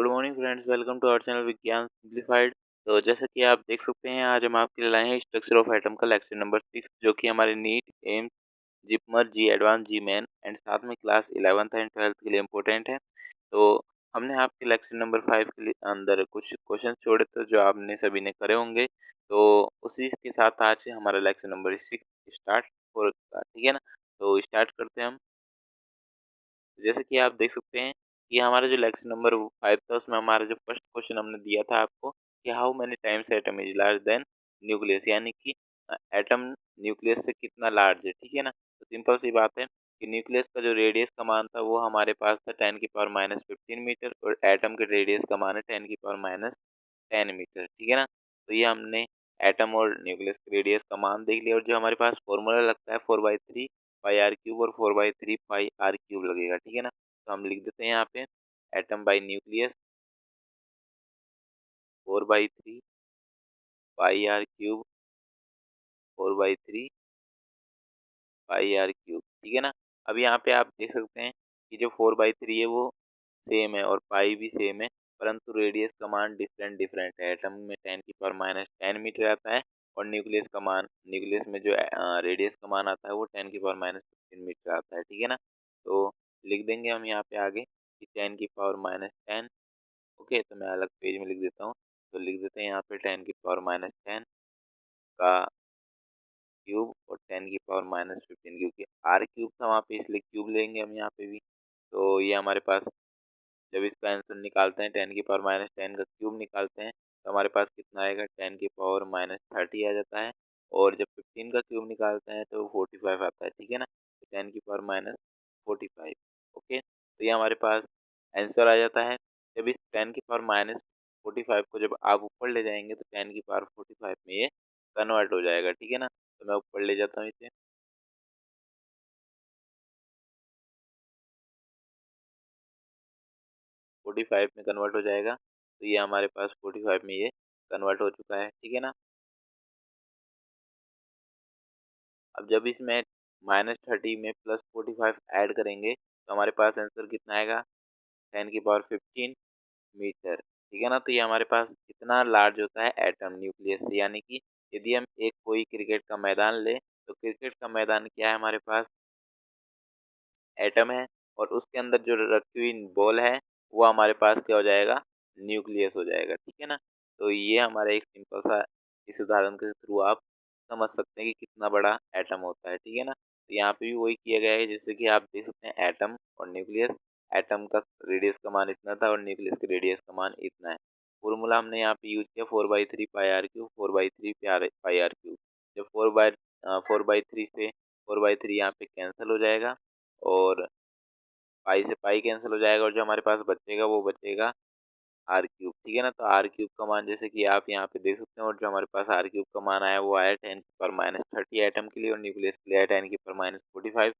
Good morning friends, welcome to our channel Vigyan Simplified. तो जैसा कि आप देख सकते हैं, आज हम आपके लिए लाए हैं स्ट्रक्चर ऑफ एटम का लेक्चर नंबर 6, जो कि हमारे NEET, AIIMS, JIPMER, JEE advance, JEE main and साथ में क्लास 11th एंड 12th के लिए इम्पोर्टेंट है। तो हमने आपके लेक्चर नंबर 5 के लिए अंदर कुछ क्वेश्चन छोड़े थे जो आपने सभी ने करे होंगे। तो उसी के साथ आज से हमारा लेक्चर नंबर 6 स्टार्ट होगा, ठीक है ना। तो स्टार्ट करते हैं हम। जैसे कि आप देख सकते हैं कि हमारा जो लेक्चर नंबर 5 था, उसमें हमारा जो फर्स्ट क्वेश्चन हमने दिया था आपको कि how many times atom is large than nucleus, यानी कि एटम न्यूक्लियस से कितना लार्ज है, ठीक है ना। तो सिंपल सी बात है कि न्यूक्लियस का जो रेडियस का मान था वो हमारे पास था 10⁻⁻15 मीटर, और एटम के रेडियस का मान है 10⁻10 मीटर, ठीक है ना। तो ये हमने एटम और न्यूक्लियस के रेडियस का मान देख लिया, और जो हमारे पास फॉर्मूला लगता है 4/3 पाई आर क्यूब और 4/3 पाई आर क्यूब लगेगा, ठीक है ना। तो हम लिख देते हैं यहाँ पे atom by nucleus 4/3 pi are cube 4/3 pi are cube, ठीक है ना। अब यहाँ पे आप देख सकते हैं कि जो 4/3 है वो सेम है और पाई भी सेम है, परंतु रेडियस का मान डिफरेंट डिफरेंट है। एटम में 10⁻10 मीटर आता है, और न्यूक्लियस में जो रेडियस का मान आता है वो 10⁻15 मीटर आता है, ठीक है ना। तो लिख देंगे हम यहाँ पे आगे कि 10⁻10। ओके, तो मैं अलग पेज में लिख देता हूँ। तो लिख देते हैं यहाँ पे 10⁻10 का क्यूब और 10⁻15, क्योंकि आर क्यूब था वहाँ पे इसलिए क्यूब लेंगे हम यहाँ पे भी। तो ये हमारे पास जब इसका आंसर निकालते हैं 10⁻10 का क्यूब निकालते हैं, तो हमारे पास कितना आएगा 10⁻30 आ जाता है। और जब 15 का क्यूब निकालते हैं तो 45 आता है, ठीक है ना। तो 10⁻45। ओके, तो ये हमारे पास आंसर आ जाता है। जब इस 10⁻45 को जब आप ऊपर ले जाएंगे तो 10⁻45 में ये कन्वर्ट हो जाएगा, ठीक है ना। तो मैं ऊपर ले जाता हूँ इसे। 45 में कन्वर्ट हो जाएगा, तो ये हमारे पास 45 में ये कन्वर्ट हो चुका है, ठीक है ना। अब जब इसमें -30 में +45 ऐड करेंगे तो हमारे पास आंसर कितना आएगा 10⁻15 मीटर, ठीक है ना। तो ये हमारे पास कितना लार्ज होता है एटम न्यूक्लियस से, यानी कि यदि हम एक कोई क्रिकेट का मैदान लें तो क्रिकेट का मैदान क्या है, हमारे पास एटम है, और उसके अंदर जो रखी हुई बॉल है वो हमारे पास क्या हो जाएगा, न्यूक्लियस हो जाएगा, ठीक है ना। तो ये हमारा एक सिंपल सा इस उदाहरण के थ्रू आप समझ सकते हैं कि कितना बड़ा एटम होता है, ठीक है ना। तो यहाँ पे भी वही किया गया है, जैसे कि आप देख सकते हैं एटम और न्यूक्लियस। एटम का रेडियस का मान इतना था और न्यूक्लियस के रेडियस का मान इतना है। फॉर्मूला हमने यहाँ पे यूज किया 4/3 pi are cube, 4/3 pi are cube. जब 4/3 से 4/3 यहाँ पे कैंसिल हो जाएगा, और पाई से पाई कैंसिल हो जाएगा, और जो हमारे पास बचेगा वो बचेगा आर क्यूब, ठीक है ना। तो आर क्यूब का मान जैसे कि आप यहाँ पे देख सकते हैं, और जो हमारे पास आर क्यूब का मान आया वो आया 10⁻30 एटम के लिए, और न्यूक्लियस के लिए आया 10⁻45।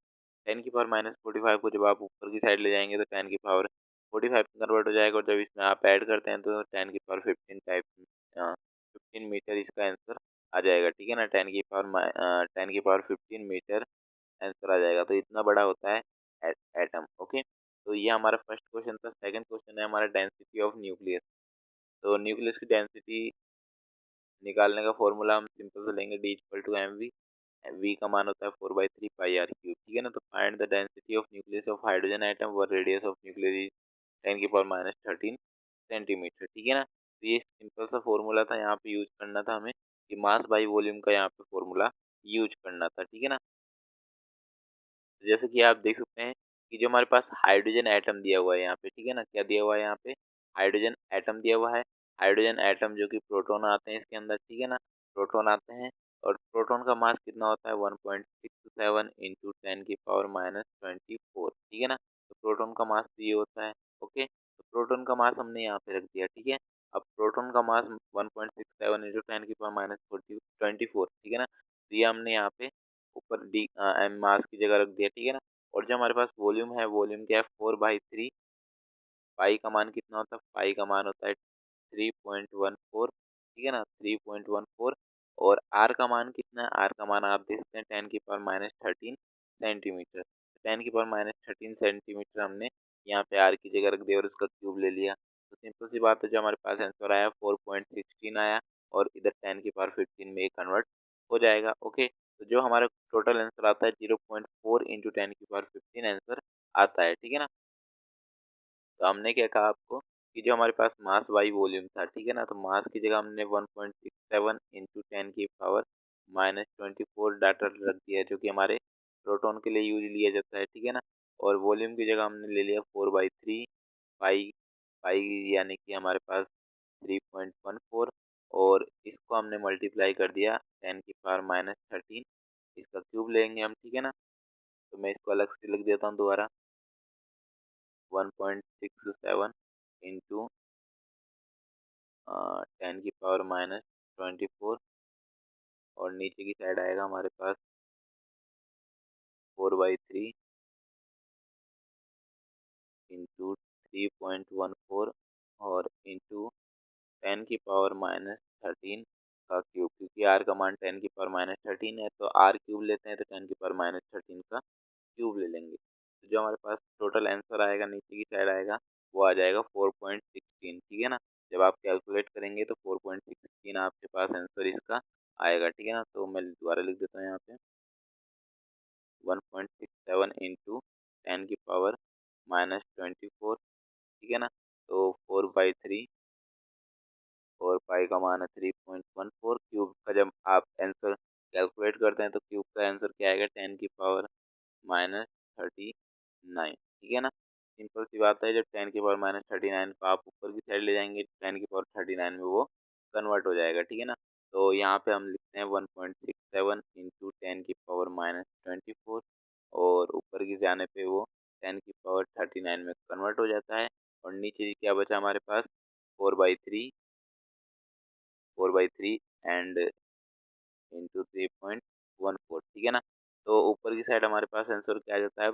10⁻45 को जब आप ऊपर की साइड ले जाएंगे तो 10⁻45 में कन्वर्ट हो जाएगा, और जब इसमें आप ऐड करते हैं तो 10⁻15 इसका आंसर आ जाएगा, ठीक है ना। 10⁻15 मीटर आंसर आ जाएगा। तो इतना बड़ा होता है एटम। ओके, तो ये हमारा फर्स्ट क्वेश्चन था। सेकंड क्वेश्चन है हमारा डेंसिटी ऑफ न्यूक्लियस। तो न्यूक्लियस की डेंसिटी निकालने का फॉर्मूला हम सिंपल से लेंगे, D=mv। v का मान होता है 4/3 पाई आर क्यूब, ठीक है ना। तो find the density of nucleus of hydrogen atom were radius of nucleus is 10⁻13 centimetre, ठीक है ना। तो ये सिंपल सा फॉर्मूला था, यहाँ पे यूज करना था हमें कि मास बाई वॉल्यूम का यहाँ पे फॉर्मूला यूज करना था, ठीक है ना। जैसे कि आप देख सकते हैं कि जो हमारे पास हाइड्रोजन एटम दिया हुआ है यहाँ पे, ठीक है ना। क्या दिया हुआ है यहाँ पे, हाइड्रोजन एटम दिया हुआ है। हाइड्रोजन एटम जो कि प्रोटॉन आते हैं इसके अंदर, ठीक है ना। प्रोटॉन आते हैं, और प्रोटॉन का मास कितना होता है 1.67 इंटू 10⁻24, ठीक है ना। तो प्रोटॉन का मास ये होता है। ओके, तो प्रोटॉन का मास हमने यहाँ पे रख दिया, ठीक है। अब प्रोटॉन का मास 1.67 इंटू 10⁻24, ठीक है ना। तो ये हमने यहाँ पे ऊपर डी एम मास की जगह रख दिया, ठीक है ना। और जो हमारे पास वॉल्यूम है, वॉल्यूम क्या है 4/3। पाई का मान कितना होता है, पाई का मान होता है 3.14, ठीक है ना, 3.14। और आर का मान कितना है, आर का मान आप देख सकते हैं 10⁻13 सेंटीमीटर। 10⁻13 सेंटीमीटर हमने यहाँ पे आर की जगह रख दिया और उसका क्यूब ले लिया। तो सिंपल सी बात है, जो हमारे पास आंसर आया 4.16 आया, और इधर 10 की पावर 15 में कन्वर्ट हो जाएगा। ओके, तो जो हमारा टोटल आंसर आता है 0.4 इंटू 10 की पावर 15 आंसर आता है, ठीक है ना। तो हमने क्या कहा आपको कि जो हमारे पास मास बाई वॉल्यूम था, ठीक है ना, तो मास की जगह हमने 1.67 इंटू 10 की पावर -24 डाटा रख दिया है, जो कि हमारे प्रोटॉन के लिए यूज लिया जाता है, ठीक है ना। और वॉल्यूम की जगह हमने ले लिया 4/3 पाई, पाई यानी कि हमारे पास 3.14, और इसको हमने मल्टीप्लाई कर दिया 10 की पावर -13, इसका क्यूब लेंगे हम, ठीक है ना। तो मैं इसको अलग से लिख देता हूँ दोबारा, 1.67 इंटू 10 की पावर -24, और नीचे की साइड आएगा हमारे पास 4/3 इंटू 3.14, और इंटू 10 की पावर -13 का क्यूब, क्योंकि आर का मान 10 की पावर -13 है, तो आर क्यूब लेते हैं तो 10 की पावर -13 का क्यूब ले लेंगे। तो जो हमारे पास टोटल आंसर आएगा नीचे की साइड आएगा, वो आ जाएगा 4.16, ठीक है ना। जब आप कैलकुलेट करेंगे तो 4.16 आपके पास आंसर इसका आएगा, ठीक है ना। तो मैं दोबारा लिख देता हूँ यहाँ पे, 1.67 इंटू 10 की पावर -24, ठीक है ना। तो 4/3, और पाई का मान है 3.14, क्यूब का जब आप आंसर कैलकुलेट करते हैं तो क्यूब का आंसर क्या आएगा, 10 की पावर -39, ठीक है ना। सिंपल सी बात है, जब 10 की पावर -39 को आप ऊपर की साइड ले जाएंगे, 10 की पावर 39 में वो कन्वर्ट हो जाएगा, ठीक है ना। तो यहाँ पे हम लिखते हैं 1.67 इंटू 10 की पावर -24, और ऊपर की जाने पे वो 10 की पावर 39 में कन्वर्ट हो जाता है, और नीचे क्या बचा हमारे पास, 4/3 एंड इंटू 3.14, ठीक है ना। तो ऊपर की साइड हमारे पास आंसर क्या आ जाता है,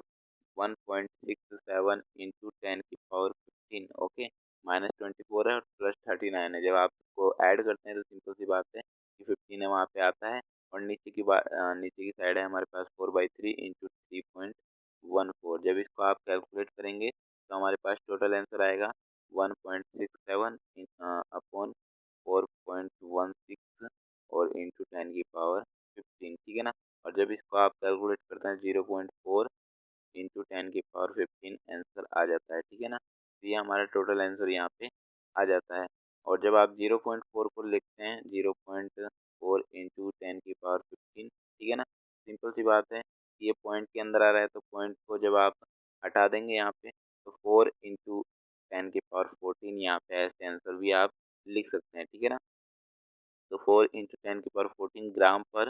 1.67 इंटू 10 की पावर 15, ओके। -24 है और +39 है, जब आप इसको ऐड करते हैं तो सिंपल सी बात है कि 15 है वहाँ पे आता है, और नीचे की साइड है हमारे पास 4/3 इंटू 3.14। जब इसको आप कैलकुलेट करेंगे तो हमारे पास टोटल आंसर आएगा 1.67 अपॉन 4.16, और इंटू 10 की पावर 15, ठीक है ना। और जब इसको आप कैलकुलेट करते हैं 0.4 इंटू 10 की पावर 15 आंसर आ जाता है, ठीक है ना। तो ये हमारा टोटल आंसर यहाँ पे आ जाता है। और जब आप 0.4 को लिखते हैं, 0.4 इंटू 10 की पावर 15, ठीक है ना, सिंपल सी बात है, ये पॉइंट के अंदर आ रहा है, तो पॉइंट को जब आप हटा देंगे यहाँ पे, तो 4 इंटू 10 की पावर 14, यहाँ पे ऐसे आंसर भी आप लिख सकते हैं, ठीक है ना। तो 4 इंटू 10 की पावर 14 ग्राम पर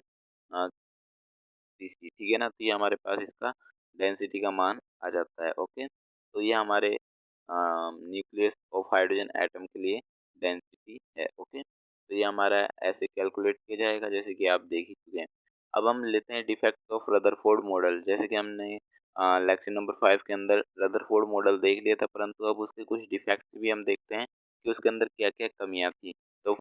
सीसी, ठीक है ना। तो ये हमारे पास इसका डेंसिटी का मान आ जाता है, ओके। तो ये हमारे न्यूक्लियस ऑफ हाइड्रोजन एटम के लिए डेंसिटी है, ओके। तो ये हमारा ऐसे कैलकुलेट किया जाएगा, जैसे कि आप देख ही चुके हैं। अब हम लेते हैं डिफेक्ट ऑफ रदरफोर्ड मॉडल, जैसे कि हमने लेक्चर नंबर 5 के अंदर रदरफोर्ड मॉडल देख लिया था, परंतु अब उसके कुछ डिफेक्ट्स भी हम देखते हैं कि उसके अंदर क्या क्या कमियां थी। तो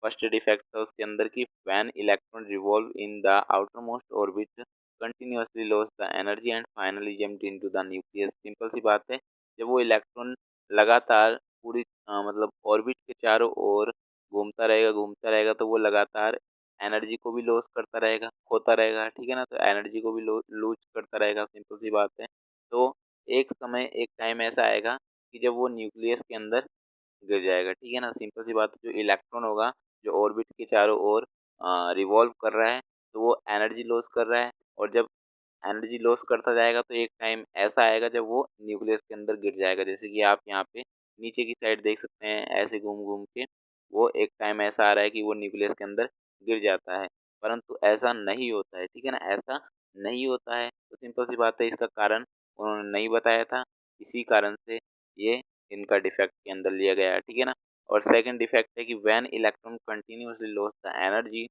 फर्स्ट डिफेक्ट था उसके अंदर की, when electron revolve in the outer most orbit continuously loss the energy and finally jumped into the nucleus. Simple सी बात है, जब वो इलेक्ट्रॉन लगातार पूरी मतलब ऑर्बिट के चारों ओर घूमता रहेगा, तो वो लगातार एनर्जी को भी लॉस करता रहेगा, खोता रहेगा, ठीक है ना। तो एनर्जी को भी लूज करता रहेगा, सिंपल सी बात है। तो एक समय, एक टाइम ऐसा आएगा कि जब वो न्यूक्लियस के अंदर गिर जाएगा, ठीक है ना। सिंपल सी बात है, जो इलेक्ट्रॉन होगा, जो ऑर्बिट के चारों ओर रिवॉल्व कर रहा है, तो वो एनर्जी लॉस कर रहा है, और जब एनर्जी लॉस करता जाएगा तो एक टाइम ऐसा आएगा जब वो न्यूक्लियस के अंदर गिर जाएगा, जैसे कि आप यहाँ पे नीचे की साइड देख सकते हैं, ऐसे घूम घूम के वो एक टाइम ऐसा आ रहा है कि वो न्यूक्लियस के अंदर गिर जाता है, परंतु ऐसा नहीं होता है, ठीक है ना। ऐसा नहीं होता है, तो सिंपल सी बात है, इसका कारण उन्होंने नहीं बताया था, इसी कारण से ये इनका डिफेक्ट के अंदर लिया गया है, ठीक है ना। और सेकंड डिफेक्ट है कि when electron continuously loss the energy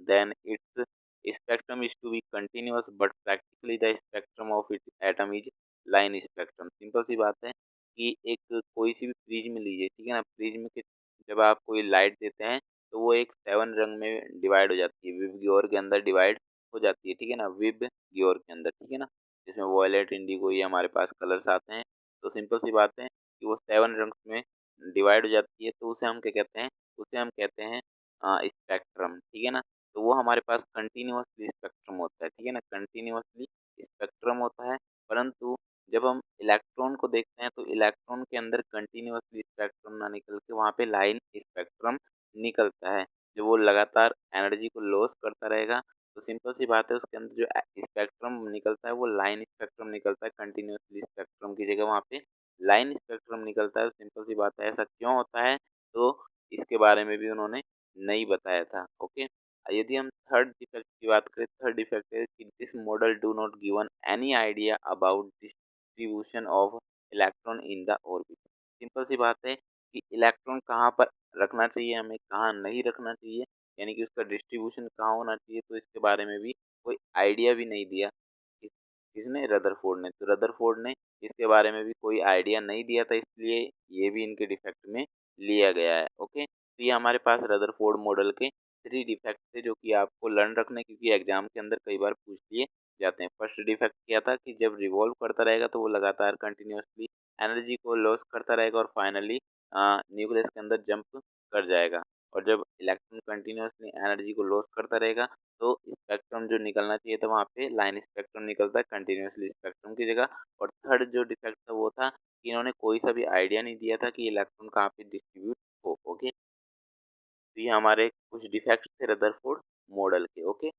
then its spectrum is to be continuous, but practically the spectrum of its atom is line spectrum। Simple सी बात है कि एक कोई सी भी प्रिज्म लीजिए, ठीक है ना, प्रिज्म के जब आप कोई लाइट देते हैं तो वो एक 7 रंग में डिवाइड हो जाती है, विब ग्योर के अंदर डिवाइड हो जाती है, ठीक है ना, विब ग्योर के अंदर, ठीक है ना, जिसमें वॉयलेट, इंडिगो, ये हमारे पास कलर्स आते हैं। तो सिंपल सी बात है कि वो 7 रंग्स में डिवाइड हो जाती है तो उसे हम क्या कहते हैं, उसे हम कहते हैं स्पेक्ट्रम, ठीक है ना। तो वो हमारे पास कंटिन्यूअसली स्पेक्ट्रम होता है, ठीक है ना, कंटिन्यूअसली स्पेक्ट्रम होता है। परंतु जब हम इलेक्ट्रॉन को देखते हैं तो इलेक्ट्रॉन के अंदर कंटिन्यूअसली स्पेक्ट्रम ना निकल के वहाँ पे लाइन स्पेक्ट्रम निकलता है। जो वो लगातार एनर्जी को लॉस करता रहेगा, तो सिंपल सी बात है उसके अंदर जो स्पेक्ट्रम निकलता है वो लाइन स्पेक्ट्रम निकलता है, कंटिन्यूअसली स्पेक्ट्रम की जगह वहाँ पे लाइन स्पेक्ट्रम निकलता है। सिंपल सी बात है, ऐसा क्यों होता है, तो इसके बारे में भी उन्होंने नहीं बताया था। ओके, यदि हम थर्ड डिफेक्ट की बात करें, थर्ड डिफेक्ट है कि this model do not given any idea about distribution of electron in the orbit. Simple सी बात है कि इलेक्ट्रॉन कहाँ पर रखना चाहिए, हमें कहाँ नहीं रखना चाहिए, यानी कि उसका डिस्ट्रीब्यूशन कहाँ होना चाहिए, तो इसके बारे में भी कोई आइडिया भी नहीं दिया। किसने, रदरफोर्ड ने। तो रदरफोर्ड ने इसके बारे में भी कोई आइडिया नहीं दिया था, इसलिए ये भी इनके डिफेक्ट में लिया गया है। ओके, तो ये हमारे पास रदरफोर्ड मॉडल के 3 डिफेक्ट थे जो कि आपको लर्न रखने, क्योंकि एग्जाम के अंदर कई बार पूछ लिए जाते हैं। फर्स्ट डिफेक्ट क्या था कि जब रिवॉल्व करता रहेगा तो वो लगातार कंटिन्यूअसली एनर्जी को लॉस करता रहेगा और फाइनली न्यूक्लियस के अंदर जंप कर जाएगा। और जब इलेक्ट्रॉन कंटिन्यूअसली एनर्जी को लॉस करता रहेगा तो स्पेक्ट्रम जो निकलना चाहिए था वहाँ पे लाइन स्पेक्ट्रम निकलता है कंटिन्यूअसली स्पेक्ट्रम की जगह। और थर्ड जो डिफेक्ट था वो था कि इन्होंने कोई सा भी आइडिया नहीं दिया था कि इलेक्ट्रॉन कहाँ पे डिस्ट्रीब्यूट हो। ओके, तो ये हमारे कुछ डिफेक्ट्स थे रदरफोर्ड मॉडल के। ओके,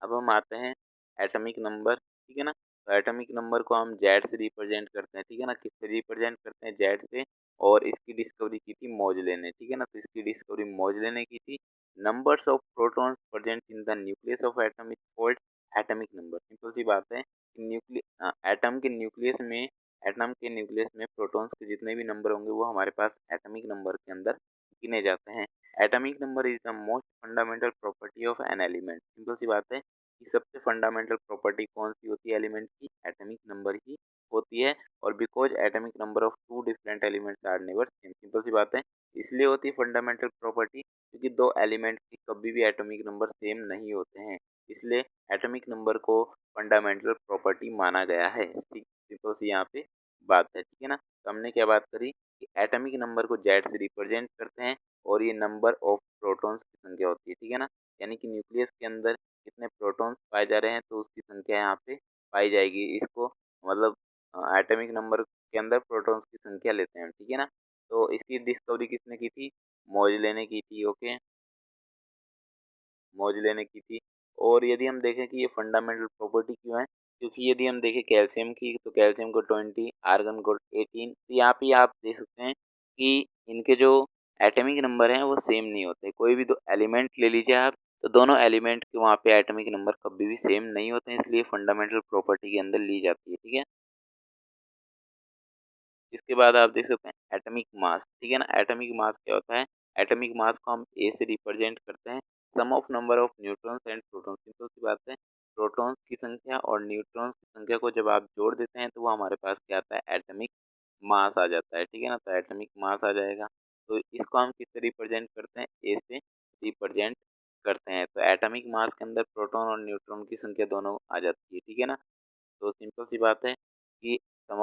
अब हम आते हैं एटॉमिक नंबर, ठीक है ना। तो एटॉमिक नंबर को हम जेड से रिप्रेजेंट करते हैं, ठीक है ना। किससे रिप्रेजेंट करते हैं, जेड से। और इसकी डिस्कवरी की थी मोजले ने, ठीक है ना। तो इसकी डिस्कवरी मोजले ने की थी। Numbers of protons present in the nucleus of atom is called atomic number. Simple सी बात है कि एटम के न्यूक्लियस में, एटम के न्यूक्लियस में प्रोटॉन्स के जितने भी नंबर होंगे वो हमारे पास एटॉमिक नंबर के अंदर गिने जाते हैं। Atomic number is the most fundamental property of an element. Simple सी बात है कि सबसे फंडामेंटल प्रॉपर्टी कौन सी होती है एलिमेंट की, एटॉमिक नंबर ही होती है। और because atomic number of two different elements are never same. Simple सी बात है, इसलिए होती है फंडामेंटल प्रॉपर्टी क्योंकि दो एलिमेंट की कभी भी एटॉमिक नंबर सेम नहीं होते हैं, इसलिए एटॉमिक नंबर को फंडामेंटल प्रॉपर्टी माना गया है। ठीक, सिंपल सी यहाँ पे बात है, ठीक है ना। तो हमने क्या बात करी कि एटॉमिक नंबर को जेड से रिप्रेजेंट करते हैं और ये नंबर ऑफ प्रोटॉन्स की संख्या होती है, ठीक है ना। यानी कि न्यूक्लियस के अंदर कितने प्रोटॉन्स पाए जा रहे हैं तो उसकी संख्या यहाँ पे पाई जाएगी। इसको मतलब एटॉमिक नंबर के अंदर प्रोटॉन्स की संख्या लेते हैं, ठीक है ना। तो इसकी डिस्कवरी किसने की थी, मोजले ने की थी। ओके, मोजले ने की थी। और यदि हम देखें कि ये फंडामेंटल प्रॉपर्टी क्यों है, क्योंकि यदि हम देखें कैल्शियम की तो कैल्शियम को 20, आर्गन को 18। तो यहाँ पे आप देख सकते हैं कि इनके जो एटॉमिक नंबर हैं वो सेम नहीं होते। कोई भी दो एलिमेंट ले लीजिए आप, तो दोनों एलिमेंट के वहाँ पे एटॉमिक नंबर कभी भी सेम नहीं होते हैं, इसलिए फंडामेंटल प्रॉपर्टी के अंदर ली जाती है, ठीक है। इसके बाद आप देख सकते हैं एटॉमिक मास, ठीक है ना। एटॉमिक मास क्या होता है, एटॉमिक मास को हम ए से रिप्रेजेंट करते हैं, sum of number of neutrons and protons. Simple सी बात है, प्रोटॉन्स की संख्या और न्यूट्रॉन्स की संख्या को जब आप जोड़ देते हैं तो वो हमारे पास क्या आता है, एटॉमिक मास आ जाता है, ठीक है ना। तो एटॉमिक मास आ जाएगा। तो इसको हम किससे रिप्रेजेंट करते हैं, ए से रिप्रेजेंट करते हैं। तो एटॉमिक मास के अंदर प्रोटॉन और न्यूट्रॉन की संख्या दोनों आ जाती है, ठीक है ना। तो सिंपल सी बात है कि sum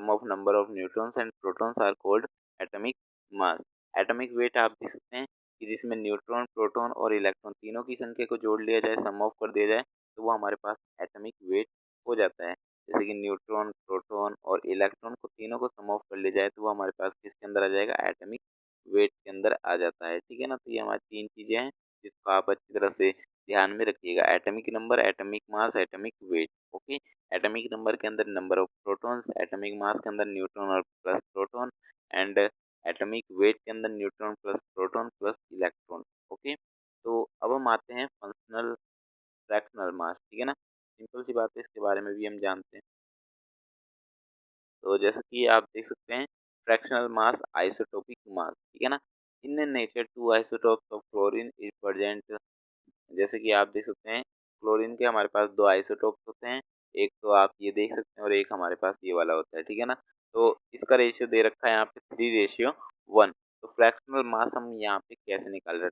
of number of neutrons and protons are called atomic mass. Atomic weight आप देख सकते हैं कि जिसमें न्यूट्रॉन, प्रोटॉन और इलेक्ट्रॉन तीनों की संख्या को जोड़ लिया जाए, सम ऑफ कर दिया जाए, तो वो हमारे पास एटॉमिक वेट हो जाता है। जैसे कि न्यूट्रॉन, प्रोटॉन और इलेक्ट्रॉन को तीनों को सम ऑफ कर लिया जाए तो वो हमारे पास किसके अंदर आ जाएगा, एटॉमिक वेट के अंदर आ जाता है, ठीक है ना। तो ये हमारी 3 चीज़ें हैं जिसको आप अच्छी तरह से ध्यान में रखिएगा, atomic number, atomic mass, atomic wait. Okay, atomic number के अंदर number of protons, atomic mass के अंदर न्यूट्रॉन और plus proton, and atomic weight के अंदर neutron plus proton plus electron. Okay, तो अब हम आते हैं फंक्शनल फ्रैक्शनल मास, ठीक है ना। सिंपल सी बात है, इसके बारे में भी हम जानते हैं। तो जैसे कि आप देख सकते हैं फ्रैक्शनल मास, आइसोटोपिक मास, ठीक है ना। In nature two isotopes of chlorine is present. जैसे कि आप देख सकते हैं क्लोरीन के हमारे पास दो आइसोटोप्स होते हैं, एक तो आप ये देख सकते हैं और एक हमारे पास ये वाला होता है, ठीक है ना। तो इसका रेशियो दे रखा है यहाँ पे 3:1। तो फ्रैक्शनल मास हम यहाँ पे कैसे निकाल रहे,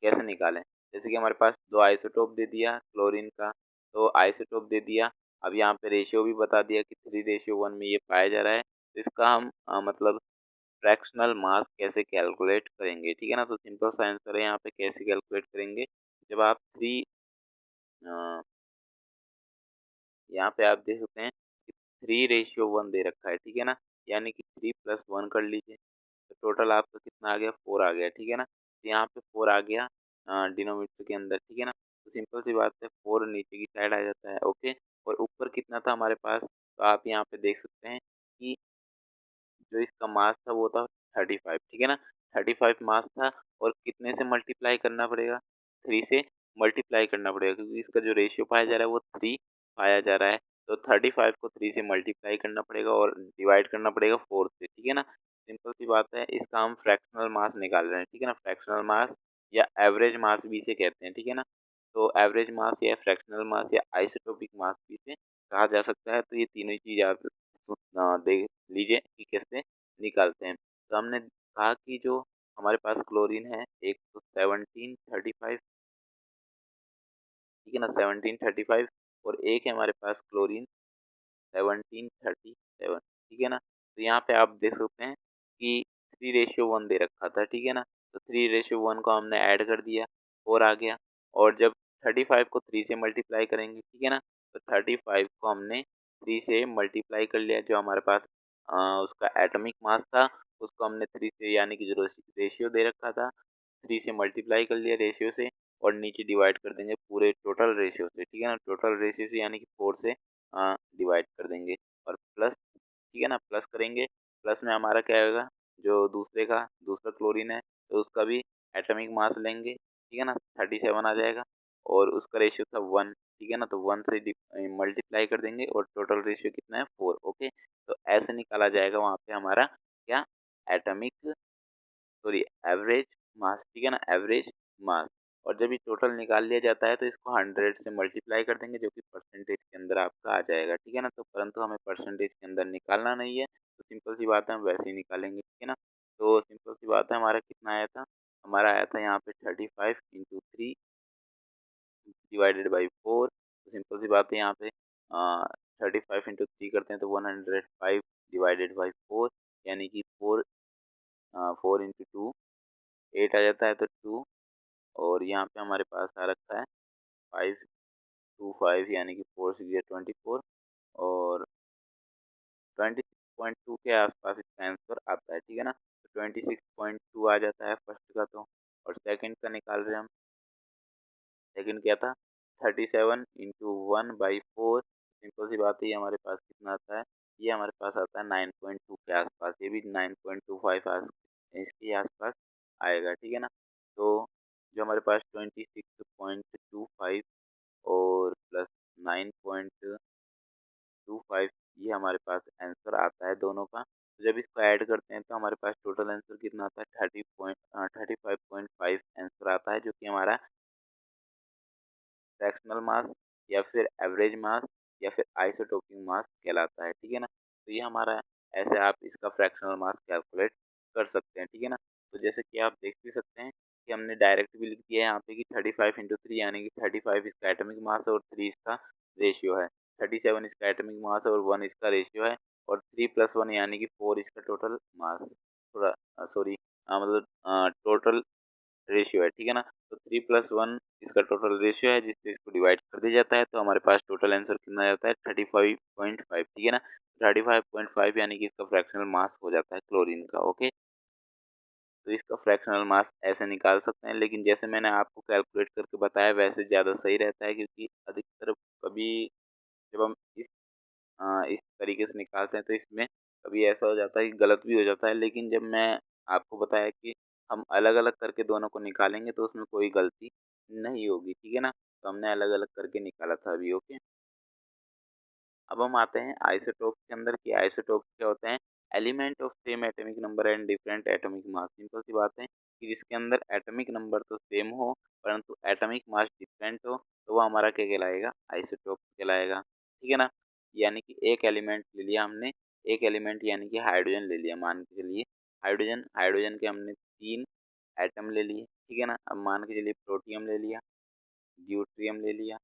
कैसे निकालें, जैसे कि हमारे पास दो आइसोटोप दे दिया क्लोरीन का, तो आइसोटोप दे दिया। अब यहाँ पे रेशियो भी बता दिया कि 3:1 में ये पाया जा रहा है। तो इसका हम मतलब फ्रैक्शनल मास कैसे कैलकुलेट करेंगे, ठीक है ना। तो सिंपल सा आंसर है यहाँ पे, कैसे कैलकुलेट करेंगे, जब आप यहाँ पे आप देख सकते हैं कि 3:1 दे रखा है, ठीक है ना, यानी कि 3+1 कर लीजिए, तो टोटल आपका कितना आ गया, 4 आ गया, ठीक है ना। तो यहाँ पे 4 आ गया डिनोमिनेटर के अंदर, ठीक है ना। तो सिंपल सी बात है, 4 नीचे की साइड आ जाता है, ओके। और ऊपर कितना था हमारे पास, तो आप यहाँ पे देख सकते हैं कि जो इसका मास था वो था 35, ठीक है ना। 35 मास था, और कितने से मल्टीप्लाई करना पड़ेगा, 3 से मल्टीप्लाई करना पड़ेगा, क्योंकि इसका जो रेशियो पाया जा रहा है वो 3 पाया जा रहा है। तो 35 को 3 से मल्टीप्लाई करना पड़ेगा और डिवाइड करना पड़ेगा 4 से, ठीक है ना। सिंपल सी बात है, इसका हम फ्रैक्शनल मास निकाल रहे हैं, ठीक है ना। फ्रैक्शनल मास या एवरेज मास भी इसे कहते हैं, ठीक है ना। तो एवरेज मास या फ्रैक्शनल मास या आइसोटोपिक मास भी इसे कहा जा सकता है। तो ये तीनों ही चीज आप देख लीजिए कि कैसे निकालते हैं। तो हमने कहा कि जो हमारे पास क्लोरीन है, एक तो 1735, ठीक है ना, 1735, और एक है हमारे पास क्लोरीन 1737, ठीक है ना। तो यहाँ पे आप देख सकते हैं कि 3:1 दे रखा था, ठीक है ना। तो 3:1 को हमने ऐड कर दिया, 4 आ गया। और जब 35 को 3 से मल्टीप्लाई करेंगे, ठीक है ना, तो 35 को हमने 3 से मल्टीप्लाई कर लिया, जो हमारे पास उसका एटॉमिक मास था उसको हमने 3 से, यानी कि जो रेशियो दे रखा था, 3 से मल्टीप्लाई कर लिया रेशियो से, और नीचे डिवाइड कर देंगे पूरे टोटल रेशियो से, ठीक है ना। टोटल रेशियो से यानी कि 4 से डिवाइड कर देंगे, और प्लस, ठीक है ना, प्लस करेंगे। प्लस में हमारा क्या होगा, जो दूसरा क्लोरीन है, तो उसका भी एटॉमिक मास लेंगे, ठीक है ना, 37 आ जाएगा, और उसका रेशियो था 1, ठीक है ना। तो 1 से मल्टीप्लाई कर देंगे, और टोटल रेशियो कितना है, 4, ओके। तो ऐसे निकाला जाएगा वहाँ पे हमारा क्या, एटॉमिक, सॉरी, एवरेज मास, ठीक है ना, एवरेज मास। और जब ये टोटल निकाल लिया जाता है तो इसको 100 से मल्टीप्लाई कर देंगे, जो कि परसेंटेज के अंदर आपका आ जाएगा, ठीक है ना। तो परंतु हमें परसेंटेज के अंदर निकालना नहीं है, तो सिंपल सी बात है, हम वैसे ही निकालेंगे, ठीक है ना। तो सिंपल सी बात है, हमारा कितना आया था, हमारा आया था यहाँ पे 35 × 3 डिवाइडेड बाई 4। तो सिंपल सी बात है, यहाँ पे 35 × 3 करते हैं तो 105 डिवाइडेड बाई 4, यानी कि 4 × 2 8 आ जाता है, तो 2, और यहाँ पे हमारे पास आ रखा है 525, यानी कि 4 6 24, और 26.2 के आसपास इसका आंसर आता है, ठीक है ना। तो 26.2 आ जाता है फर्स्ट का, तो और सेकंड का निकाल रहे हैं हम। सेकंड क्या था, 37 × 1/4। सिंपल सी बात है, ये हमारे पास कितना आता है, ये हमारे पास आता है 9.2 के आसपास, ये भी 9.25 इसके आसपास आएगा, ठीक है ना। तो जो हमारे पास 26.25 और प्लस 9.25, ये हमारे पास आंसर आता है दोनों का। तो जब इसको ऐड करते हैं तो हमारे पास टोटल आंसर कितना आता है, 35.5 आंसर आता है, जो कि हमारा फ्रैक्शनल मास या फिर एवरेज मास या फिर आइसोटोपिक मास कहलाता है, ठीक है ना। तो ये हमारा, ऐसे आप इसका फ्रैक्शनल मास कैलकुलेट कर सकते हैं, ठीक है ना। तो जैसे कि आप देख भी सकते हैं कि हमने डायरेक्ट भी लिख दिया है यहाँ पे कि 35 × 3, यानी कि 35 इसका एटॉमिक मास है और 3 इसका रेशियो है, 37 इसका एटॉमिक मास है और 1 इसका रेशियो है, और 3+1 यानी कि 4 इसका टोटल मास, थोड़ा सॉरी, मतलब टोटल रेशियो है, ठीक है ना। तो 3+1 इसका टोटल रेशियो है, जिससे इसको डिवाइड कर दिया जाता है, तो हमारे पास टोटल आंसर कितना जाता है, 35.5, ठीक है ना। 35.5 यानी कि इसका फ्रैक्शनल मास हो जाता है क्लोरीन का, ओके। तो इसका फ्रैक्शनल मास ऐसे निकाल सकते हैं, लेकिन जैसे मैंने आपको कैलकुलेट करके बताया वैसे ज़्यादा सही रहता है, क्योंकि अधिकतर कभी जब हम इस तरीके से निकालते हैं तो इसमें कभी ऐसा हो जाता है कि गलत भी हो जाता है, लेकिन जब मैं आपको बताया कि हम अलग अलग करके दोनों को निकालेंगे तो उसमें कोई गलती नहीं होगी, ठीक है ना। तो हमने अलग अलग करके निकाला था अभी, ओके। अब हम आते हैं आइसोटोप के अंदर, कि आइसोटोप क्या होते हैं, element of same atomic number and different atomic mass. Simple सी बात है कि जिसके अंदर एटॉमिक नंबर तो सेम हो परंतु एटॉमिक मास डिफरेंट हो, तो वो हमारा क्या कहलाएगा, आइसोटोप कहलाएगा, ठीक है ना। यानी कि एक एलिमेंट ले लिया हमने, एक एलिमेंट यानी कि हाइड्रोजन ले लिया, मान के चलिए हाइड्रोजन, हाइड्रोजन के हमने 3 एटम ले लिए, ठीक है ना। अब मान के चलिए प्रोटियम ले लिया, ड्यूट्रियम ले लिया,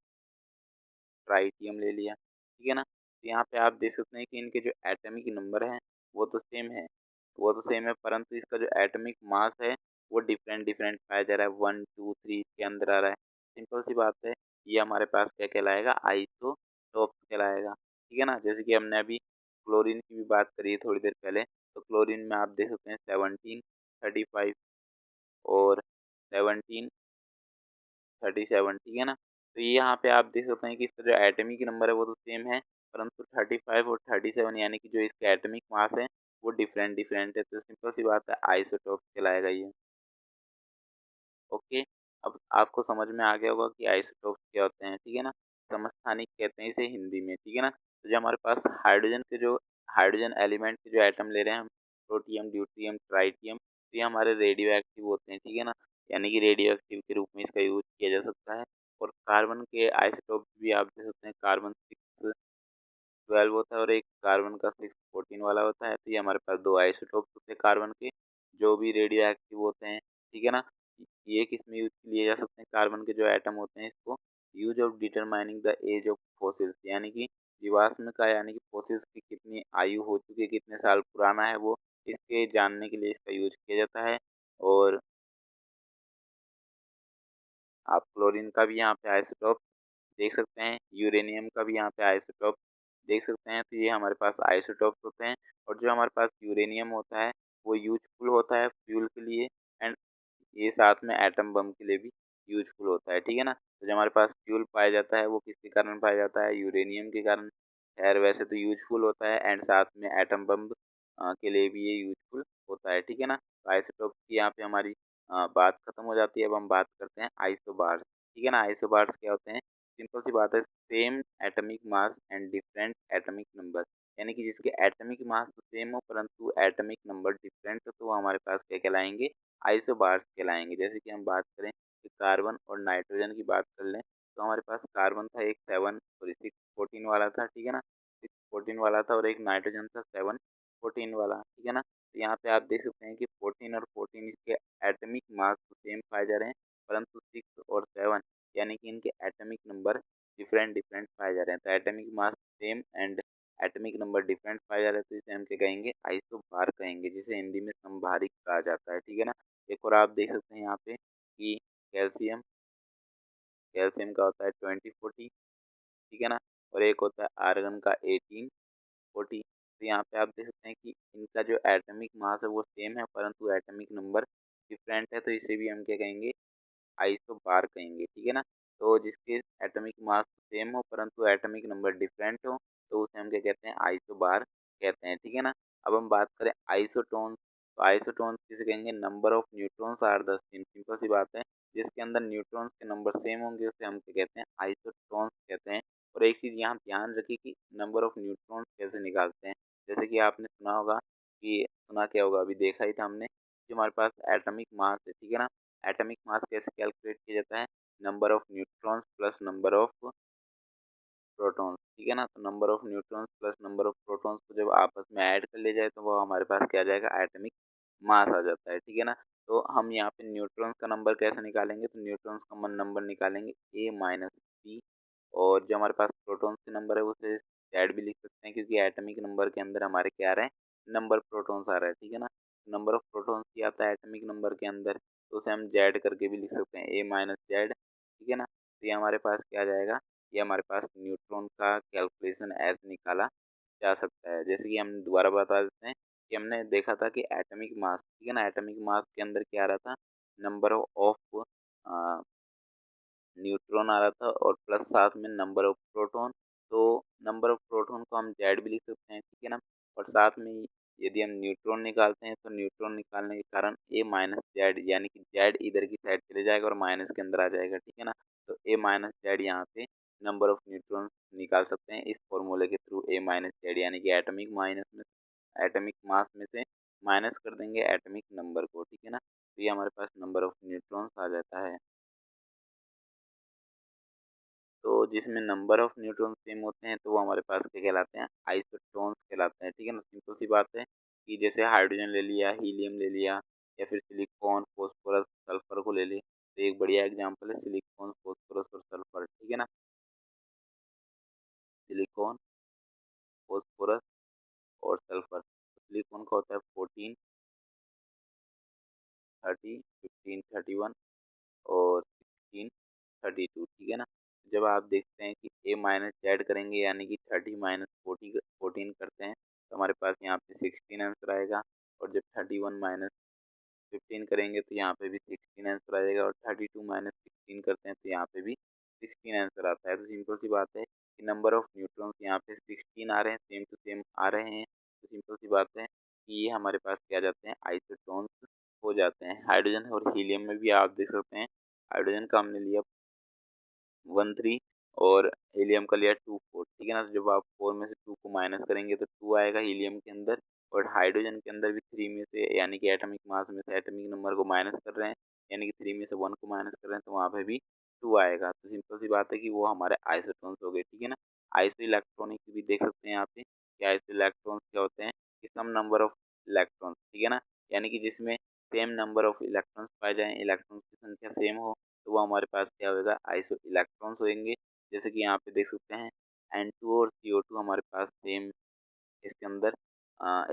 ट्राइटियम ले लिया, ठीक है ना। तो यहाँ पे आप देख सकते हैं कि इनके जो एटॉमिक नंबर हैं वो तो सेम है, परंतु इसका जो एटॉमिक मास है वो डिफरेंट डिफरेंट पाया जा रहा है, 1 2 3 इसके अंदर आ रहा है। सिंपल सी बात है, ये हमारे पास क्या कहलाएगा, आइसोटोप कहलाएगा। ठीक है ना। जैसे कि हमने अभी क्लोरीन की भी बात करी है थोड़ी देर पहले, तो क्लोरीन में आप देख सकते हैं 17 35 और 17 37, ठीक है ना। तो ये यहाँ पे आप देख सकते हैं कि इसका जो एटॉमिक नंबर है वो तो सेम है, परंतु 35 और 37 यानी कि जो इसके एटॉमिक मास है वो डिफरेंट डिफरेंट है। तो सिंपल सी बात है, आइसोटोप कहलाएगा ये। ओके। अब आपको समझ में आ गया होगा कि आइसोटोप्स क्या होते हैं, ठीक है ना। समस्थानिक कहते हैं इसे हिंदी में, ठीक है ना। तो जो हमारे पास हाइड्रोजन एलिमेंट के जो एटम ले रहे हैं हम, प्रोटियम ड्यूटियम ट्राइटियम, तो ये हमारे रेडियो एक्टिव होते हैं, ठीक है ना। यानी कि रेडियो एक्टिव के रूप में इसका यूज किया जा सकता है। और कार्बन के आइसोटोप्स भी आप देख सकते हैं, कार्बन 6 12 होता है और एक कार्बन का 6 14 वाला होता है। तो ये हमारे पास दो आइसोटोप्स होते हैं कार्बन के, जो भी रेडियो एक्टिव होते हैं, ठीक है ना। ये किस में यूज लिए जा सकते हैं, कार्बन के जो एटम होते हैं इसको use of determining the age of fossils, यानी कि जीवाश्म का, यानी कि फोसिल्स की कितनी आयु हो चुकी है, कितने साल पुराना है वो, इसके जानने के लिए इसका यूज किया जाता है। और आप क्लोरीन का भी यहाँ पे आइसोटोप देख सकते हैं, यूरेनियम का भी यहाँ पे आइसोटोप देख सकते हैं। तो ये हमारे पास आइसोटोप्स होते हैं। और जो हमारे पास यूरेनियम होता है वो यूजफुल होता है फ्यूल के लिए, एंड ये साथ में एटम बम के लिए भी यूजफुल होता है, ठीक है ना। तो जो हमारे पास फ्यूल पाया जाता है वो किसके कारण पाया जाता है, यूरेनियम के कारण। खैर वैसे तो यूजफुल होता है, एंड साथ में एटम बम के लिए भी ये यूजफुल होता है, ठीक है ना। तो आइसोटोप की यहाँ पे हमारी बात खत्म हो जाती है। अब हम बात करते हैं आइसोबार्स, ठीक है ना। आइसोबार्स क्या होते हैं, सिंपल सी बात है, same atomic mass and different atomic number, यानी कि जिसके एटॉमिक मास तो सेम हो परंतु एटॉमिक नंबर डिफरेंट हो, तो वो हमारे पास क्या कहलाएंगे, आइसोबार्स कहलाएंगे। जैसे कि हम बात करें कि कार्बन और नाइट्रोजन की बात कर लें, तो हमारे पास कार्बन था एक 6 14 वाला था, ठीक है ना। 6 14 वाला था, और एक नाइट्रोजन था 7 14 वाला, ठीक है ना। तो यहाँ पे आप देख सकते हैं कि 14 और 14 इसके एटॉमिक मास तो सेम पाए जा रहे हैं, परंतु 6 और 7 यानी कि इनके एटॉमिक नंबर डिफरेंट डिफरेंट पाए जा रहे हैं। तो atomic mass same and atomic number different पाए जा रहे हैं, तो इसे हम क्या कहेंगे, आइसोबार कहेंगे, जिसे हिंदी में संभारिक कहा जाता है, ठीक है ना। एक और आप देख सकते हैं यहाँ पे कि कैल्शियम कैल्शियम का होता है 20 40, ठीक है ना। और एक होता है आर्गन का 18 40। तो यहाँ पे आप देख सकते हैं कि इनका जो एटॉमिक मास है वो सेम है, परंतु एटॉमिक नंबर डिफरेंट है, तो इसे भी हम क्या कहेंगे, आइसोबार कहेंगे, ठीक है ना। तो जिसके एटॉमिक मास सेम हो परंतु एटॉमिक नंबर डिफरेंट हो, तो उसे हम क्या कहते हैं, आइसोबार कहते हैं, ठीक है ना। अब हम बात करें आइसोटोन्स, तो आइसोटोन्स किसे कहेंगे, number of neutrons are the same, simple सी बात है, जिसके अंदर न्यूट्रॉन्स के नंबर सेम होंगे उसे हम क्या कहते हैं, आइसोटोन्स कहते हैं। और एक चीज़ यहाँ ध्यान रखिए कि नंबर ऑफ न्यूट्रॉन्स कैसे निकालते हैं। जैसे कि आपने सुना होगा कि, सुना क्या होगा, अभी देखा ही था हमने, जो हमारे पास एटॉमिक मास है, ठीक है ना। एटॉमिक मास कैसे कैलकुलेट किया जाता है, number of neutrons plus number of protons, ठीक है ना। तो number of neutrons plus number of protons को जब आपस में ऐड कर लिया जाए तो वो हमारे पास क्या आ जाएगा, एटॉमिक मास आ जाता है, ठीक है ना। तो हम यहाँ पे न्यूट्रॉन्स का नंबर कैसे निकालेंगे, तो न्यूट्रॉन्स का नंबर निकालेंगे A - B, और जो हमारे पास प्रोटॉन्स के नंबर है उसे जेड भी लिख सकते हैं, क्योंकि एटॉमिक नंबर के अंदर हमारे क्या आ रहा है, नंबर प्रोटॉन्स आ रहा है, ठीक है ना। नंबर ऑफ प्रोटॉन्स ही आता है एटॉमिक नंबर के अंदर, तो उसे हम जेड करके भी लिख सकते हैं, A - Z, ठीक है ना। तो ये हमारे पास क्या आ जाएगा, ये हमारे पास न्यूट्रॉन का कैलकुलेशन ऐसे निकाला जा सकता है। जैसे कि हम दोबारा बता देते हैं कि हमने देखा था कि एटॉमिक मास, ठीक है ना, एटॉमिक मास के अंदर क्या आ रहा था, नंबर ऑफ न्यूट्रॉन आ रहा था और प्लस साथ में नंबर ऑफ प्रोटॉन। तो नंबर ऑफ प्रोटॉन को हम जेड भी लिख सकते हैं, ठीक है ना। और साथ में यदि हम न्यूट्रॉन निकालते हैं तो न्यूट्रॉन निकालने के कारण A - Z, यानी कि जेड इधर की साइड चले जाएगा और माइनस के अंदर आ जाएगा, ठीक है ना। तो A - Z यहाँ पे नंबर ऑफ न्यूट्रॉन निकाल सकते हैं इस फॉर्मूले के थ्रू, A - Z, यानी कि एटॉमिक मास में से माइनस कर देंगे एटॉमिक नंबर को, ठीक है ना। तो ये हमारे पास नंबर ऑफ न्यूट्रॉन्स आ जाता है। तो जिसमें नंबर ऑफ न्यूट्रॉन सेम होते हैं तो वो हमारे पास क्या कहलाते हैं, आइसोटोन्स कहलाते हैं, ठीक है ना। सिंपल सी बात है कि जैसे हाइड्रोजन ले लिया, हीलियम ले लिया, या फिर सिलिकॉन फॉस्फोरस सल्फर को ले ले, तो एक बढ़िया एग्जांपल है सिलिकॉन फॉस्फोरस और सल्फर, ठीक है ना। सिलिकॉन फॉस्फोरस और सल्फर, तो सिलिकॉन 15, 30, 15, 31 और 16, 32, ठीक है ना। जब आप देखते हैं कि ए माइनस जेड करेंगे यानी कि 30 माइनस 14 करते हैं तो हमारे पास यहाँ पे 16 आंसर आएगा। और जब 31 माइनस 15 करेंगे तो यहाँ पे भी 16 आंसर आएगा। और 32 माइनस 16 करते हैं तो यहाँ पे भी 16 आंसर आता है। तो सिंपल सी बात है कि नंबर ऑफ न्यूट्रॉन्स यहाँ पे 16 आ रहे हैं, सेम टू सेम आ रहे हैं। तो सिंपल सी बात है कि ये हमारे पास क्या जाते हैं, आइसोटोन्स हो जाते हैं। हाइड्रोजन और हीलियम में भी आप देख सकते हैं, हाइड्रोजन का हमने लिया 1 3 और हीलियम का लिया 2 4, ठीक है ना। तो जब आप 4 में से 2 को माइनस करेंगे तो 2 आएगा हीलियम के अंदर। और हाइड्रोजन के अंदर भी 3 में से यानी कि एटॉमिक मास में से एटॉमिक नंबर को माइनस कर रहे हैं, यानी कि 3 में से 1 को माइनस कर रहे हैं तो वहाँ पे भी 2 आएगा। तो सिंपल सी बात है कि वो हमारे आइसोटोन्स हो गए, ठीक है ना। आइसो इलेक्ट्रॉनिक भी देख सकते हैं यहाँ पे कि आइसो इलेक्ट्रॉन्स क्या होते हैं कि सम नंबर ऑफ इलेक्ट्रॉन्स, ठीक है ना, यानी कि जिसमें सेम नंबर ऑफ इलेक्ट्रॉन्स पाए जाएं, इलेक्ट्रॉन्स की संख्या सेम हो तो वो हमारे पास क्या होगा, आइसो इलेक्ट्रॉन्स होंगे। जैसे कि यहाँ पे देख सकते हैं N2 और CO2 हमारे पास सेम इसके अंदर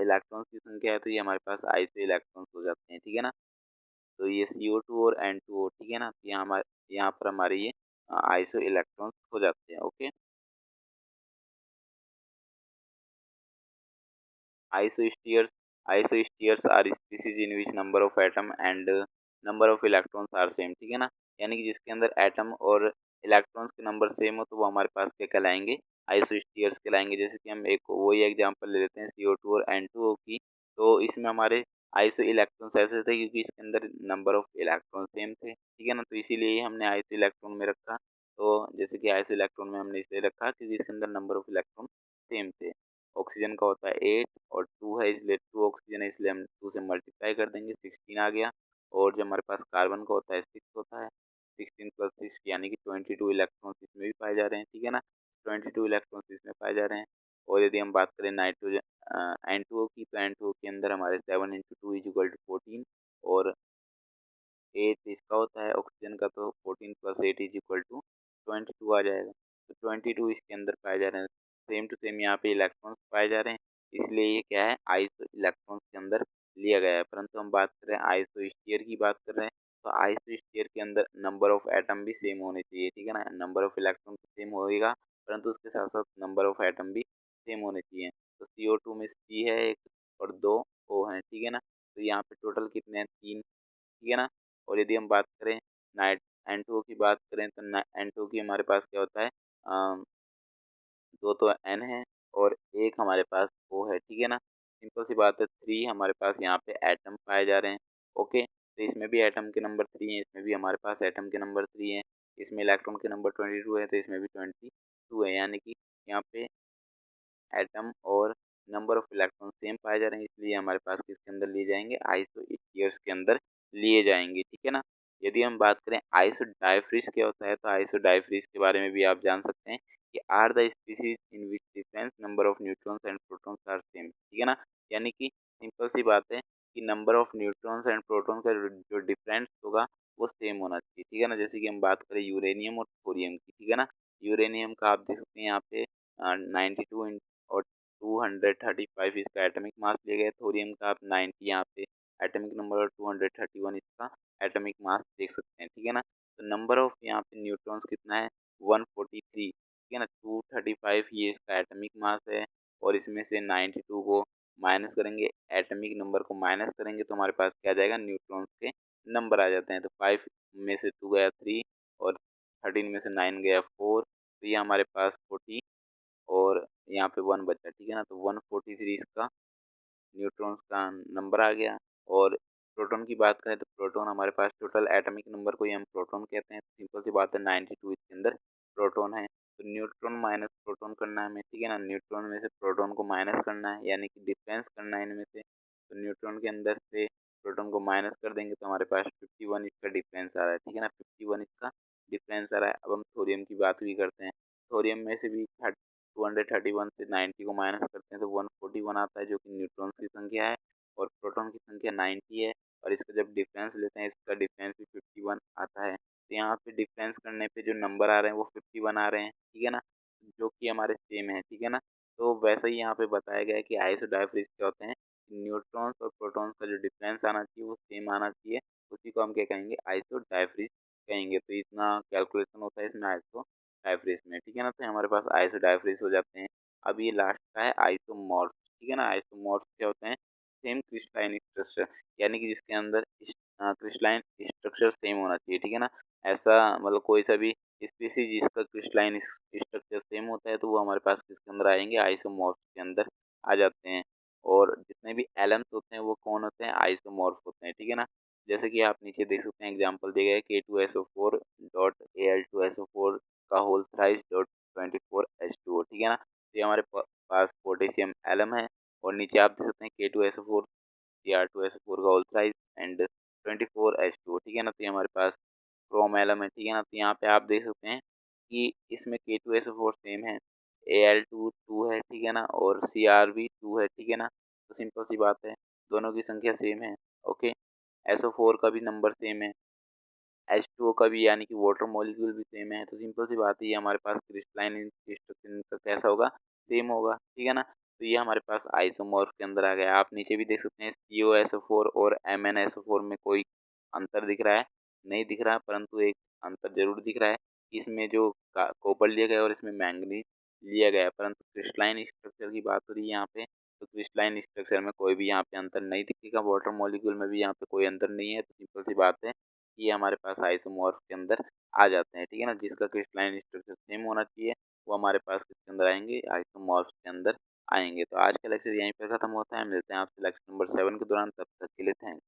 इलेक्ट्रॉन्स की संख्या है तो ये हमारे पास आइसो इलेक्ट्रॉन्स हो जाते हैं, ठीक है ना। तो ये CO2 और N2O, ठीक है ना, तो यहाँ पर हमारे ये आइसो इलेक्ट्रॉन्स हो जाते हैं। Okay, isospheres isospheres are species in which number of atom and number of electrons are same, ठीक है ना, यानी कि जिसके अंदर एटम और इलेक्ट्रॉन्स के नंबर सेम हो तो वो हमारे पास क्या कहलाएंगे, आइसोस्फीयर्स कहलाएंगे। जैसे कि हम एक वही एग्जांपल ले लेते हैं CO2 और N2O की। तो इसमें हमारे आइसो इलेक्ट्रॉन्स ऐसे थे क्योंकि इसके अंदर नंबर ऑफ इलेक्ट्रॉन सेम थे, ठीक है ना, तो इसीलिए हमने आइसो इलेक्ट्रॉन में रखा। तो जैसे कि आइसो इलेक्ट्रॉन में हमने इसलिए रखा क्योंकि इसके अंदर नंबर ऑफ इलेक्ट्रॉन सेम थे। ऑक्सीजन का होता है 8 और 2 है इसलिए 2 ऑक्सीजन है इसलिए हम 2 से मल्टीप्लाई कर देंगे, 16 आ गया। और जब हमारे पास कार्बन का होता है 6 होता है, 16 प्लस 6 यानी कि 22 इलेक्ट्रॉन्स इसमें भी पाए जा रहे हैं, ठीक है ना, 22 इलेक्ट्रॉन्स इसमें पाए जा रहे हैं। और यदि हम बात करें नाइट्रोजन N2O की, तो N2O के अंदर हमारे 7 इंटू 2 इज इक्वल टू 14 और 8 इसका होता है ऑक्सीजन का, तो 14 प्लस 8 इज इक्वल टू 22 आ जाएगा। तो 22 इसके अंदर पाए जा रहे हैं, सेम टू सेम यहाँ पे इलेक्ट्रॉन्स पाए जा रहे हैं इसलिए ये क्या है, आइसो इलेक्ट्रॉन्स के अंदर लिया गया है। परंतु हम बात कर रहे हैं आइसो स्फीयर की बात कर रहे हैं, तो आइसो स्फीयर के अंदर नंबर ऑफ एटम भी सेम होने चाहिए, ठीक है ना, नंबर ऑफ इलेक्ट्रॉन सेम होएगा परंतु उसके साथ साथ नंबर ऑफ एटम भी सेम होने चाहिए। तो CO2 में C है एक और 2 O है, ठीक है ना, तो यहाँ पे टोटल कितने हैं, 3, ठीक है ना। और यदि हम बात करें नाइट N2O की बात करें तो N2O की हमारे पास क्या होता है, दो तो N है और एक हमारे पास O है, ठीक है ना। सिंपल सी बात है, 3 हमारे पास यहाँ पे एटम पाए जा रहे हैं। ओके, तो इसमें भी एटम के नंबर 3 है, इसमें भी हमारे पास एटम के नंबर 3 है, इसमें इलेक्ट्रॉन के नंबर 22 है तो इसमें भी 22 है, यानी कि यहाँ पे एटम और नंबर ऑफ इलेक्ट्रॉन सेम पाए जा रहे हैं इसलिए हमारे पास किसके अंदर लिए जाएंगे, आइसो स्फीयर्स के अंदर लिए जाएंगे, ठीक है ना। यदि हम बात करें आइसो डायफ्रिज क्या होता है, तो आइसो डायफ्रिज के बारे में भी आप जान सकते हैं कि are the species in which difference number of neutrons and protons are same, ठीक है ना, यानी कि सिंपल सी बात है कि number of neutrons and proton का जो डिफरेंस होगा वो सेम होना चाहिए, ठीक है ना। जैसे कि हम बात करें यूरेनियम और थोरियम की, ठीक है ना, यूरेनियम का आप देख सकते हैं यहाँ पे 92 और 235 इसका एटॉमिक मास लिया गया है। थोरियम का आप 90 यहाँ पे एटॉमिक नंबर और 231 इसका एटॉमिक मास देख सकते हैं, ठीक है ना। तो नंबर ऑफ यहाँ पे न्यूट्रॉन्स कितना है, 143, ठीक है ना, 235 ये इसका एटॉमिक मास है। और इसमें से 92 को माइनस करेंगे, एटॉमिक नंबर को माइनस करेंगे तो हमारे पास क्या आ जाएगा, न्यूट्रॉन्स के नंबर आ जाते हैं। तो 5 में से 2 गया 3 और 13 में से 9 गया 4, तो ये हमारे पास 40 और यहाँ पे 1 बचा, ठीक है ना, तो 143 इसका न्यूट्रॉन्स का नंबर आ गया। और प्रोटॉन की बात करें तो प्रोटॉन हमारे पास टोटल एटॉमिक नंबर को ही हम प्रोटॉन कहते हैं, सिंपल सी बात है 92 इसके अंदर प्रोटॉन है। तो न्यूट्रॉन माइनस प्रोटॉन करना है हमें, ठीक है ना, न्यूट्रॉन में से प्रोटॉन को माइनस करना है यानी कि डिफरेंस करना है इनमें से। तो न्यूट्रॉन के अंदर से प्रोटॉन को माइनस कर देंगे तो हमारे पास 51 इसका डिफरेंस आ रहा है, ठीक है ना, 51 इसका डिफरेंस आ रहा है। अब हम थोरियम की बात भी करते हैं, थोरियम में से भी 231 से 90 को माइनस करते हैं तो 141 आता है जो कि न्यूट्रॉन्स की संख्या है और प्रोटॉन की संख्या 90 है। और इसका जब डिफरेंस लेते हैं इसका डिफरेंस भी 51 आता है। तो यहाँ पे डिफरेंस करने पे जो नंबर आ रहे हैं वो 51 आ रहे हैं, ठीक है ना, जो कि हमारे सेम है, ठीक है ना। तो वैसे ही यहाँ पे बताया गया है कि आइसो डायफ्रिज क्या होते हैं, न्यूट्रॉन्स और प्रोटॉन्स का जो डिफरेंस आना चाहिए वो सेम आना चाहिए, उसी को हम क्या कहेंगे, आइसोडायफ्रिज कहेंगे। तो इतना कैलकुलेशन होता है इसमें आइसोडायफ्रिज में, ठीक है ना। तो हमारे पास आइसोडायफ्रिज हो जाते हैं। अब ये लास्ट का है आइसोमॉर्फ, ठीक है ना। आइसोमॉर्फ क्या होते हैं, सेम क्रिस्टलाइन स्ट्रक्चर, यानी कि जिसके अंदर क्रिस्टलाइन स्ट्रक्चर सेम होना चाहिए, ठीक है ना। ऐसा मतलब कोई सा भी स्पीसीज जिसका क्रिस्टलाइन स्ट्रक्चर सेम होता है तो वो हमारे पास किसके अंदर आएंगे, आइसोमॉर्फ के अंदर आ जाते हैं। और जितने भी एलम्स होते हैं वो कौन होते हैं, आइसोमॉर्फ होते हैं, ठीक है ना। जैसे कि आप नीचे देख सकते हैं एग्जांपल दिया गया है K2SO4 डॉट Al2SO4 का होल थ्राइस डॉट 24H2O, ठीक है ना। तो ये हमारे पास पोटेशियम एलम है, और नीचे आप देख सकते हैं K2SO4 Cr2SO4 का होल थ्राइस एंड 24H2O, ठीक है ना। तो ये हमारे पास क्रोम एलम है, ठीक है ना। तो यहाँ पे आप देख सकते हैं कि इसमें K2SO4 सेम है, Al2 2 है, ठीक है ना, और Cr भी 2 है, ठीक है ना। तो सिंपल सी बात है, दोनों की संख्या सेम है। ओके, SO4 का भी नंबर सेम है, H2O का भी, यानी कि वाटर मॉलिक्यूल भी सेम है। तो सिंपल सी बात है, ये हमारे पास क्रिस्टलाइन स्ट्रक्चर का कैसा होगा, सेम होगा, ठीक है ना। तो ये हमारे पास आइसोमॉर्फ के अंदर आ गया। आप नीचे भी देख सकते हैं COSO4 और MnSO4 में कोई अंतर दिख रहा है, नहीं दिख रहा, परंतु एक अंतर जरूर दिख रहा है। इसमें जो कॉपर लिया गया है और इसमें मैंगनीज लिया गया है, परंतु क्रिस्टलाइन स्ट्रक्चर की बात हो रही है यहाँ पे। तो क्रिस्टलाइन स्ट्रक्चर में कोई भी यहाँ पे अंतर नहीं दिखेगा, वाटर मॉलिक्यूल में भी यहाँ पे कोई अंतर नहीं है। तो सिंपल सी बात है, ये हमारे पास आइसोमॉर्फ के अंदर आ जाते हैं, ठीक है ना। जिसका क्रिस्टलाइन स्ट्रक्चर सेम होना चाहिए वो हमारे पास किसके अंदर आएंगे, आइसोमॉर्फ के अंदर आएंगे। तो आज का लेक्चर यहीं पर खत्म होता है, मिलते हैं आपसे लेक्चर नंबर 7 के दौरान, तब तक के लिए थैंक्स।